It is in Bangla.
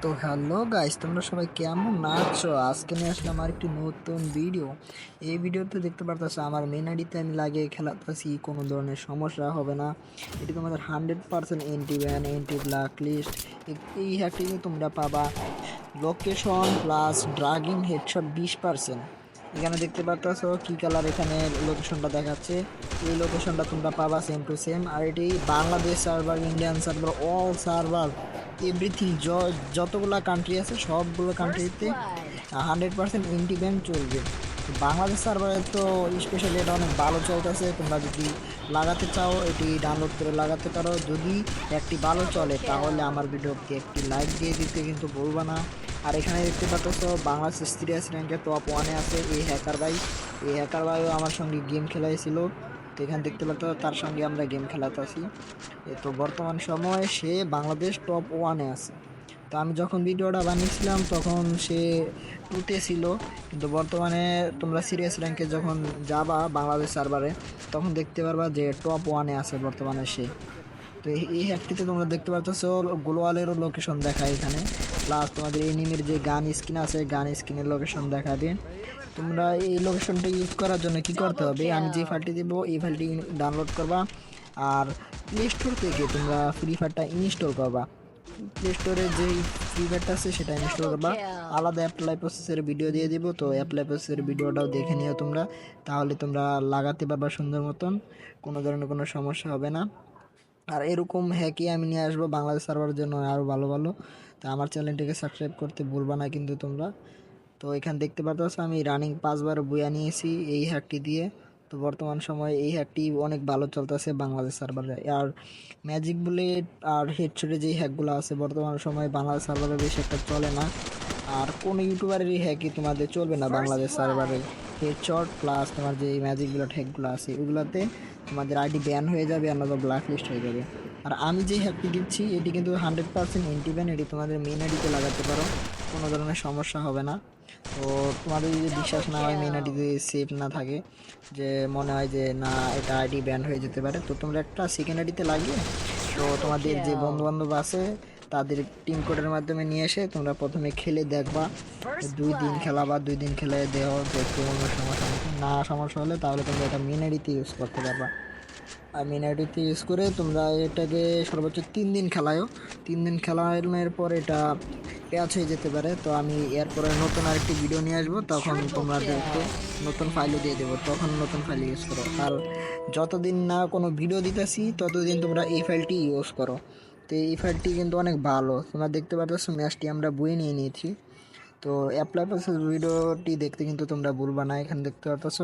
তো হ্যালো গাইস, তোমরা সবাই কেমন আছো? আজকে নিয়ে আসলাম আর একটি নতুন ভিডিও। এই ভিডিওতে দেখতে পারতেছো আমার মেন আইডিতে আমি লাগিয়ে খেলাতেছি, কোনো ধরনের সমস্যা হবে না। এটি তোমাদের 100% anti ban, anti black list. এই হ্যাকটিতে তোমরা পাবা লোকেশন প্লাস ড্রাগিং হেডশট 20%। এখানে দেখতে পারতেছো কি কালার, এখানে লোকেশনটা দেখাচ্ছে। এই লোকেশনটা তোমরা পাবা সেম টু সেম। আর এটি Bangladesh server, Indian server, all server, everything, যতগুলো কান্ট্রি আছে সবগুলো কান্ট্রিতে 100% এন্টি ব্যান চলবে। তো বাংলাদেশ সার্ভারে তো স্পেশালি এটা অনেক ভালো চলতেছে। তোমরা যদি লাগাতে চাও এটি ডাউনলোড করে লাগাতে পারো। যদি একটি ভালো চলে তাহলে আমার ভিডিওকে একটি লাইক দিয়ে দিতে কিন্তু ভুলবা না। আর এখানে দেখতে পাচ্ছ বাংলাদেশ সিরিয়াস র্যাঙ্কে টপ 1-এ আছে এই হ্যাকার ভাই। এই হ্যাকার ভাইও আমার সঙ্গে গেম খেলাইছিল। তো এখানে দেখতে পাচ্ছ তার সঙ্গে আমরা গেম খেলাতেছি। তো বর্তমান সময়ে সে বাংলাদেশ টপ 1-এ আছে। তো আমি যখন ভিডিওটা বানিয়েছিলাম তখন সে 2-তে ছিল, কিন্তু বর্তমানে তোমরা সিরিয়াস র্যাঙ্কে যখন যাবা বাংলাদেশ সার্ভারে তখন দেখতে পারবা যে টপ 1-এ আছে বর্তমানে সে। তো এই হ্যাকটিতে তোমরা দেখতে পাচ্ছ গ্লোয়ালেরও লোকেশন দেখায় এখানে, প্লাস তোমাদের এনিমির যে গান স্কিন আছে গান স্কিনের লোকেশন দেখাবে। তোমরা এই লোকেশনটা ইউজ করার জন্য কি করতে হবে, আমি যে ফাইলটি দেবো এই ফাইলটি ডাউনলোড করবা। আর প্লে স্টোর থেকে তোমরা ফ্রি ফায়ারটা ইনস্টল করবা। প্লে স্টোরে যেই ফ্রি ফায়ারটা আছে সেটা ইনস্টল করবা। আলাদা অ্যাপ্লাই প্রসেসের ভিডিও দিয়ে দিব, তো অ্যাপ্লাই প্রসেসের ভিডিওটাও দেখে নিও তোমরা, তাহলে তোমরা লাগাতে পারবা সুন্দর মতন, কোনো ধরনের কোনো সমস্যা হবে না। আর এরকম হ্যাকই আমি নিয়ে আসবো বাংলাদেশ সার্ভারের জন্য আরও ভালো ভালো। তো আমার চ্যানেলটিকে সাবস্ক্রাইব করতে ভুলবা না কিন্তু তোমরা। তো এখানে দেখতে পাচ্ছ আমি রানিং 5 বার বুয়া নিয়েছি এই হ্যাকটি দিয়ে। তো বর্তমান সময়ে এই হ্যাকটি অনেক ভালো চলতেছে বাংলাদেশ সার্ভারে। আর ম্যাজিক বুলেট আর হেডশটে যেই হ্যাকগুলো আছে বর্তমান সময়ে বাংলাদেশ সার্ভারে বেশি একটা চলে না। আর কোনো ইউটিউবারেরই হ্যাকই তোমাদের চলবে না বাংলাদেশ সার্ভারে। হেডশট প্লাস তোমার যে ম্যাজিক বুলেট হ্যাকগুলো আছে এগুলোতে তোমাদের আইডি ব্যান হয়ে যাবে, অন্যথা ব্ল্যাক লিস্ট হয়ে যাবে। আর আমি যে হ্যাকটি দিচ্ছি এটি কিন্তু 100% এন্টি ব্যান, এটি তোমাদের মেন আইডিতে লাগাতে পারো, কোনো ধরনের সমস্যা হবে না। তো তোমাদের যদি বিশ্বাস না হয়, মেন আইডি যদি সেফ না থাকে, যে মনে হয় যে না এটা আইডি ব্যান হয়ে যেতে পারে, তো তোমরা একটা সেকেন্ড আইডিতে লাগিয়ে তো তোমাদের যে বন্ধু বান্ধব আছে তাদের টিম কোডের মাধ্যমে নিয়ে এসে তোমরা প্রথমে খেলে দেখবা। 2 দিন খেলাবা, 2 দিন খেলে দেহ দেখতে কোনো সমস্যা না, সমস্যা হলে তাহলে তোমরা এটা মেন আইডিতে ইউজ করতে পারবা। আর মেন আইডিতে ইউজ করে তোমরা এটাকে সর্বোচ্চ 3 দিন খেলায়ও। 3 দিন খেলানোর পর এটা প্যাচ হয়ে যেতে পারে। তো আমি এরপরে নতুন আরেকটি ভিডিও নিয়ে আসবো, তখন তোমাদেরকে নতুন ফাইলও দিয়ে দেবো, তখন নতুন ফাইল ইউজ করো। আর যতদিন না কোনো ভিডিও দিতেছি ততদিন তোমরা এই ফাইলটি ইউজ করো। তো এই ফাইলটি কিন্তু অনেক ভালো, তোমরা দেখতে পাচ্ছ ম্যাচটি আমরা বই নিয়ে নিয়েছি। তো অ্যাপ্লাই প্রসেস ভিডিওটি দেখতে কিন্তু তোমরা ভুলবা না, এখানে দেখতে পাচ্ছ